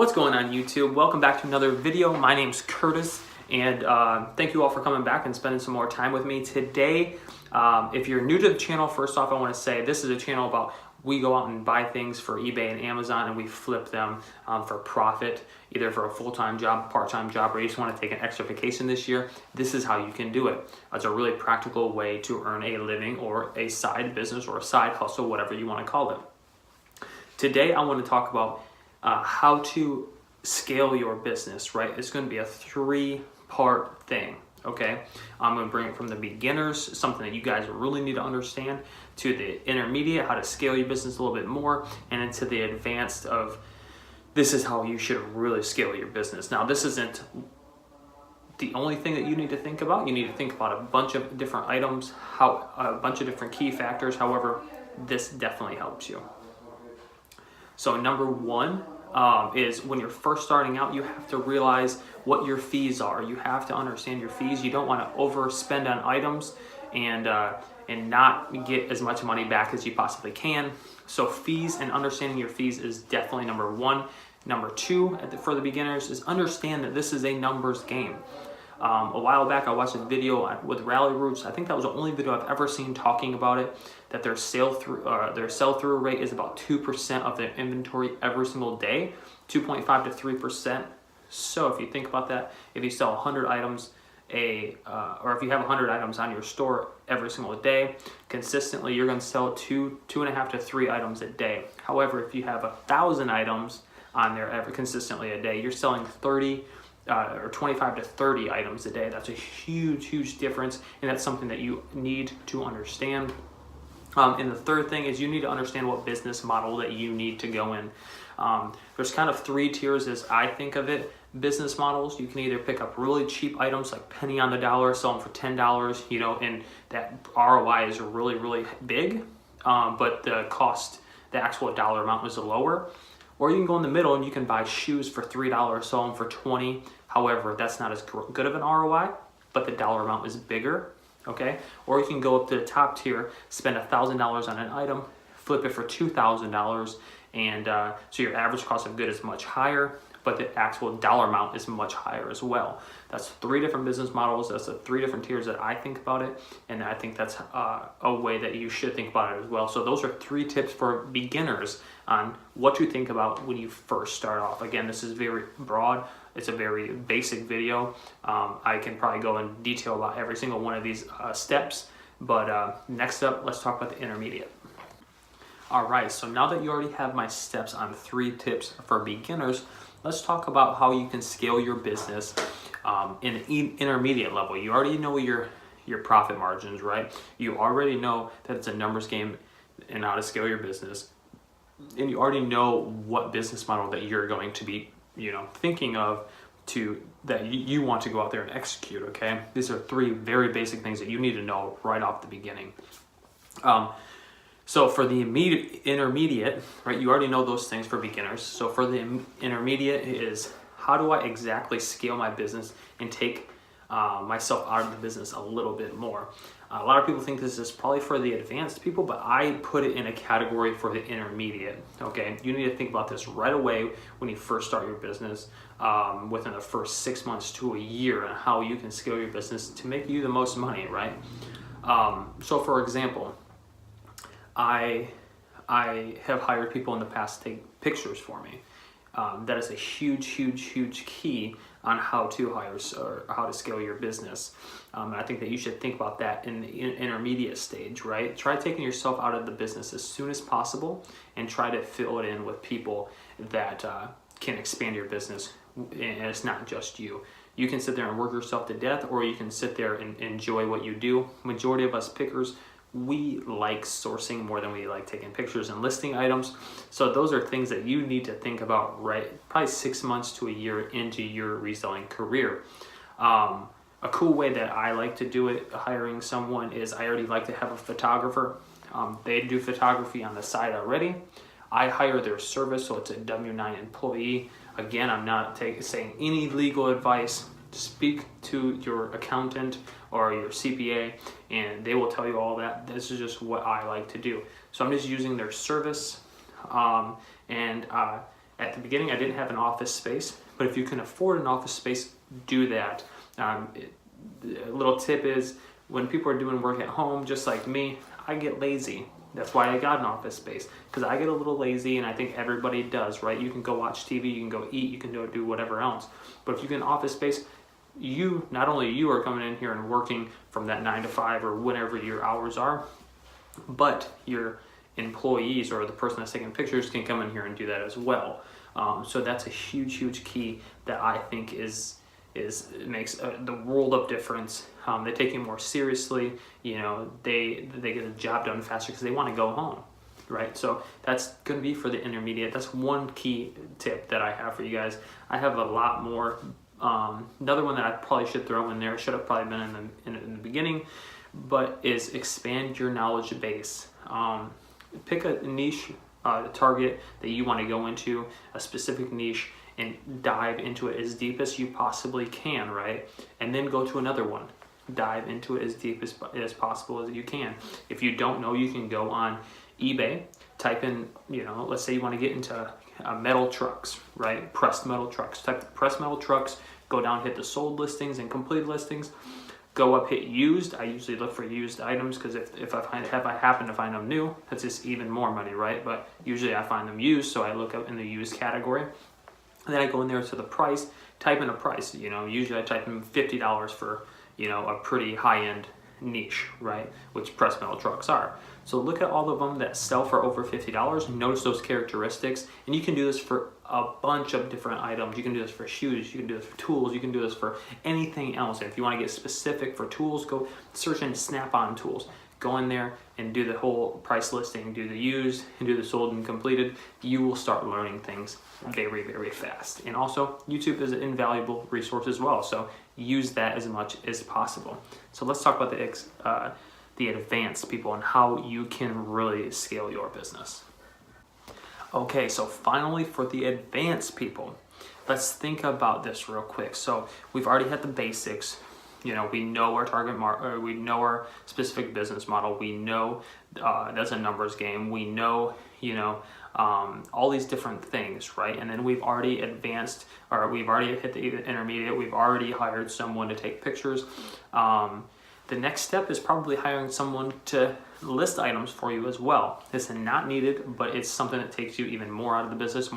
What's going on YouTube? Welcome back to another video. My name's Curtis and thank you all for coming back and spending some more time with me today. If you're new to the channel, first off I want to say this is a channel about we go out and buy things for eBay and Amazon and we flip them for profit, either for a full-time job, part-time job, or you just want to take an extra vacation this year. This is how you can do it. It's a really practical way to earn a living or a side business or a side hustle, whatever you want to call it. Today I want to talk about how to scale your business, right? It's going to be a three-part thing, okay? I'm going to bring it from the beginners, something that you guys really need to understand, to the intermediate, how to scale your business a little bit more, and into the advanced of this is how you should really scale your business. Now, this isn't the only thing that you need to think about. You need to think about a bunch of different items, a bunch of different key factors. However, this definitely helps you. So number one is when you're first starting out, you have to realize what your fees are. You have to understand your fees. You don't want to overspend on items and not get as much money back as you possibly can. So fees and understanding your fees is definitely number one. Number two, for the beginners, is understand that this is a numbers game. A while back, I watched a video with Rally Roots. I think that was the only video I've ever seen talking about it, that their sell-through rate is about 2% of their inventory every single day, 2.5 to 3%. So if you think about that, if you sell 100 items, or if you have 100 items on your store every single day, consistently, you're going to sell 2.5 to 3 items a day. However, if you have 1,000 items on there consistently a day, you're selling 30 or 25 to 30 items a day. That's a huge difference, and that's something that you need to understand. And the third thing is you need to understand what business model that you need to go in. There's kind of 3 tiers as I think of it. Business models, you can either pick up really cheap items like penny on the dollar, sell them for $10, and that ROI is really big, but the cost, the actual dollar amount is lower. Or you can go in the middle and you can buy shoes for $3, sell them for $20. However, that's not as good of an ROI, but the dollar amount is bigger, okay? Or you can go up to the top tier, spend $1,000 on an item, flip it for $2,000, and so your average cost of good is much higher, but the actual dollar amount is much higher as well. That's 3 different business models. That's the 3 different tiers that I think about it, and I think that's a way that you should think about it as well. So those are 3 tips for beginners on what to think about when you first start off. Again, this is very broad. It's a very basic video. I can probably go in detail about every single one of these steps, but next up, let's talk about the intermediate. All right, so now that you already have my steps on 3 tips for beginners, let's talk about how you can scale your business in an intermediate level. You already know your profit margins, right? You already know that it's a numbers game and how to scale your business. And you already know what business model that you're going to be, thinking of that you want to go out there and execute, okay? These are 3 very basic things that you need to know right off the beginning. So for the intermediate, right, you already know those things for beginners. So for the intermediate is, how do I exactly scale my business and take myself out of the business a little bit more? A lot of people think this is probably for the advanced people, but I put it in a category for the intermediate, okay? You need to think about this right away when you first start your business, within the first 6 months to a year, and how you can scale your business to make you the most money, right? So for example, I have hired people in the past to take pictures for me. That is a huge key on how to hire or how to scale your business. And I think that you should think about that in the intermediate stage, right? Try taking yourself out of the business as soon as possible and try to fill it in with people that can expand your business. And it's not just you. You can sit there and work yourself to death, or you can sit there and enjoy what you do. Majority of us pickers, we like sourcing more than we like taking pictures and listing items. So those are things that you need to think about, right? Probably 6 months to a year into your reselling career. A cool way that I like to do it, hiring someone, is I already like to have a photographer. They do photography on the side already. I hire their service, so it's a W-9 employee. Again, I'm not saying any legal advice. Speak to your accountant or your CPA and they will tell you all that. This is just what I like to do. So I'm just using their service, and at the beginning I didn't have an office space, but if you can afford an office space, do that. A little tip is, when people are doing work at home, just like me, I get lazy. That's why I got an office space, because I get a little lazy, and I think everybody does, right? You can go watch TV, you can go eat, you can do whatever else. But if you get an office space, not only you are coming in here and working from that 9 to 5 or whatever your hours are, but your employees or the person that's taking pictures can come in here and do that as well. So that's a huge key that I think makes the world of difference. They take you more seriously. They get the job done faster because they want to go home, right? So that's going to be for the intermediate. That's one key tip that I have for you guys. I have a lot more. Another one that I probably should throw in there, should have probably been in the beginning, but is expand your knowledge base. Pick a niche target that you want to go into, a specific niche, and dive into it as deep as you possibly can, right? And then go to another one. Dive into it as deep as possible as you can. If you don't know, you can go on eBay, type in, let's say you want to get into metal trucks, right? Pressed metal trucks. Type pressed metal trucks, go down, hit the sold listings and complete listings. Go up, hit used. I usually look for used items, because if I happen to find them new, that's just even more money, right? But usually I find them used, so I look up in the used category. And then I go in there to the price, type in a price. Usually I type in $50 for, a pretty high-end niche, right? Which pressed metal trucks are. So look at all of them that sell for over $50. Notice those characteristics, and you can do this for a bunch of different items. You can do this for shoes, you can do this for tools, you can do this for anything else. And if you want to get specific for tools, go search in Snap-on tools. Go in there and do the whole price listing, do the used and do the sold and completed. You will start learning things very fast. And also, YouTube is an invaluable resource as well, so use that as much as possible. So let's talk about the advanced people and how you can really scale your business. Okay, so finally, for the advanced people, let's think about this real quick. So we've already had the basics. We know our target market, we know our specific business model. We know that's a numbers game. We know, all these different things, right? And then we've already advanced, or we've already hit the intermediate. We've already hired someone to take pictures. The next step is probably hiring someone to list items for you as well. This is not needed, but it's something that takes you even more out of the business.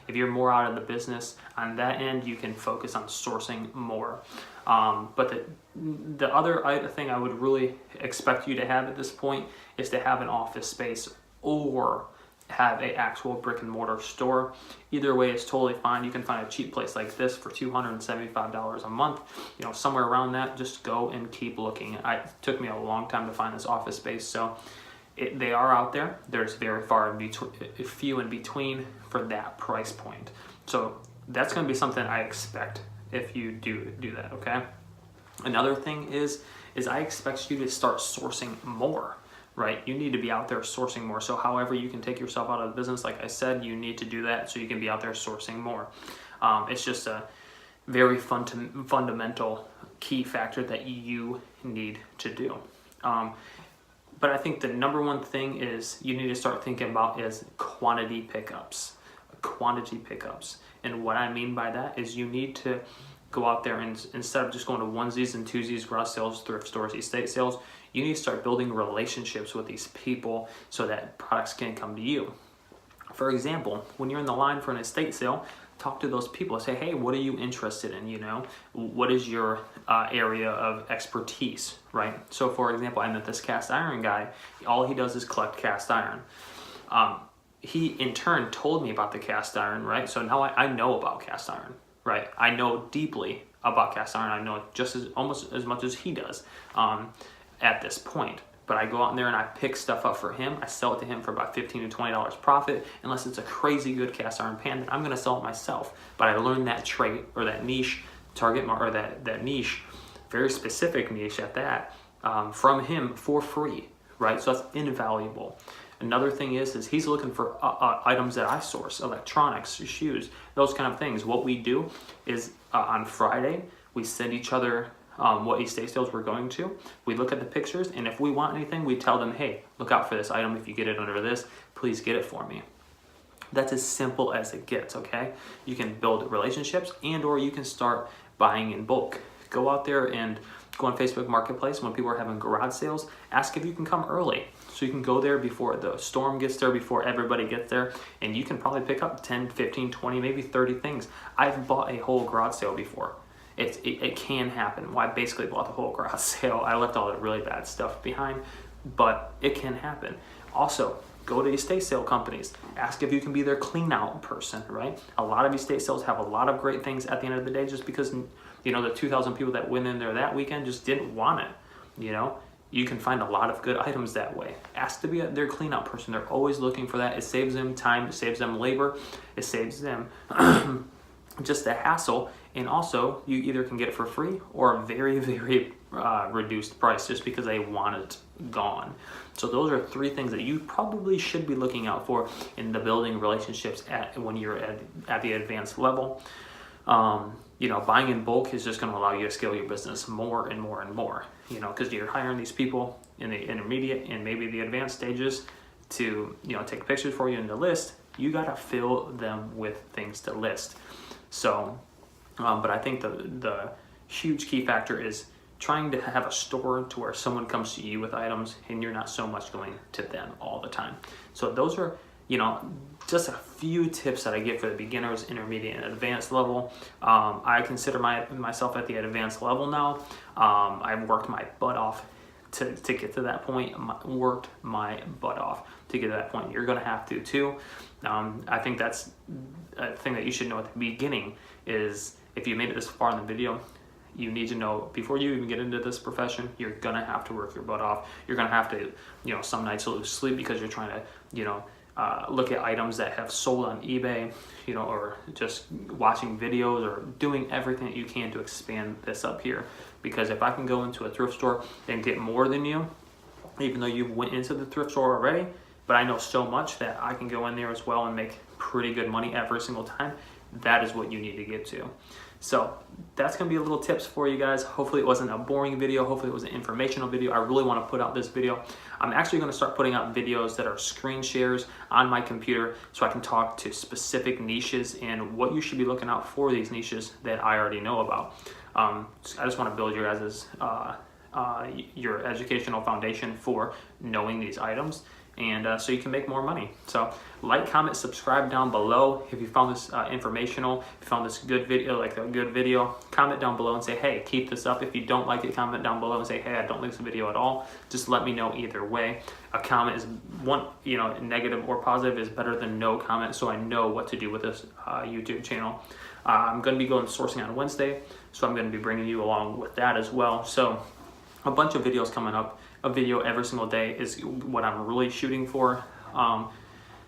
If you're more out of the business on that end, you can focus on sourcing more. But the other thing I would really expect you to have at this point is to have an office space or have an actual brick and mortar store. Either way is totally fine. You can find a cheap place like this for $275 a month, somewhere around that. Just go and keep looking. It took me a long time to find this office space, so they are out there. There's very few in between for that price point. So that's going to be something I expect if you do that, okay? Another thing is I expect you to start sourcing more. Right? You need to be out there sourcing more. So however you can take yourself out of the business, like I said, you need to do that so you can be out there sourcing more. It's just a very fundamental key factor that you need to do. But I think the number one thing is you need to start thinking about is quantity pickups. And what I mean by that is you need to go out there and instead of just going to onesies and twosies, garage sales, thrift stores, estate sales, you need to start building relationships with these people so that products can come to you. For example, when you're in the line for an estate sale, talk to those people. Say, hey, what are you interested in? What is your area of expertise, right? So for example, I met this cast iron guy. All he does is collect cast iron. He in turn told me about the cast iron, right? So now I know about cast iron, right? I know deeply about cast iron. I know almost as much as he does. At this point, but I go out in there and I pick stuff up for him. I sell it to him for about $15 to $20 profit, unless it's a crazy good cast iron pan that I'm going to sell it myself. But I learned that trait or that niche target or that niche, very specific niche at that, from him for free, right? So that's invaluable. Another thing is he's looking for items that I source, electronics, shoes, those kind of things. What we do is on Friday we send each other what estate sales we're going to. We look at the pictures, and if we want anything, we tell them, hey, look out for this item. If you get it under this, please get it for me. That's as simple as it gets, okay? You can build relationships or you can start buying in bulk. Go out there and go on Facebook Marketplace when people are having garage sales. Ask if you can come early. So you can go there before the storm gets there, before everybody gets there, and you can probably pick up 10, 15, 20, maybe 30 things. I've bought a whole garage sale before. It can happen. Well, I basically bought the whole garage sale. I left all the really bad stuff behind, but it can happen. Also, go to estate sale companies. Ask if you can be their clean out person, right? A lot of estate sales have a lot of great things at the end of the day, just because, you know, the 2,000 people that went in there that weekend just didn't want it, you know? You can find a lot of good items that way. Ask to be their clean out person. They're always looking for that. It saves them time, it saves them labor, it saves them just a hassle. And also, you either can get it for free or a very, very reduced price just because they want it gone. So those are 3 things that you probably should be looking out for in the building relationships when you're at the advanced level. You know, buying in bulk is just going to allow you to scale your business more and more and more, you know, because you're hiring these people in the intermediate and maybe the advanced stages to, you know, take pictures for you in the list. You got to fill them with things to list. So, but I think the huge key factor is trying to have a store to where someone comes to you with items and you're not so much going to them all the time. So those are, you know, just a few tips that I give for the beginners, intermediate, and advanced level. I consider myself at the advanced level now. I've worked my butt off to get to that point. Worked my butt off to get to that point. You're going to have to too. I think that's a thing that you should know at the beginning is if you made it this far in the video, you need to know before you even get into this profession, you're going to have to work your butt off. You're going to have to, you know, some nights lose sleep because you're trying to, you know, look at items that have sold on eBay, you know, or just watching videos or doing everything that you can to expand this up here. Because if I can go into a thrift store and get more than you, even though you went into the thrift store already, but I know so much that I can go in there as well and make pretty good money every single time. That is what you need to get to. So that's going to be a little tips for you guys. Hopefully it wasn't a boring video. Hopefully it was an informational video. I really want to put out this video. I'm actually going to start putting out videos that are screen shares on my computer so I can talk to specific niches and what you should be looking out for these niches that I already know about. I just want to build your guys' your educational foundation for knowing these items, and so you can make more money. So like, comment, subscribe down below. If you found this informational, if you found this good video, like a good video, comment down below and say, hey, keep this up. If you don't like it, comment down below and say, hey, I don't like this video at all. Just let me know either way. A comment is one, you know, negative or positive is better than no comment, so I know what to do with this YouTube channel. I'm going to be going sourcing on Wednesday, so I'm going to be bringing you along with that as well. So a bunch of videos coming up. A video every single day is what I'm really shooting for.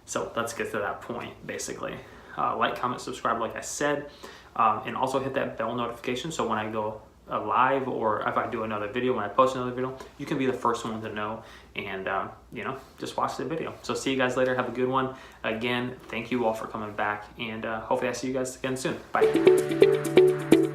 So let's get to that point, basically. Like, comment, subscribe, like I said, and also hit that bell notification so when I go live or if I do another video, when I post another video, you can be the first one to know and, you know, just watch the video. So see you guys later. Have a good one. Again, thank you all for coming back, and hopefully I see you guys again soon. Bye.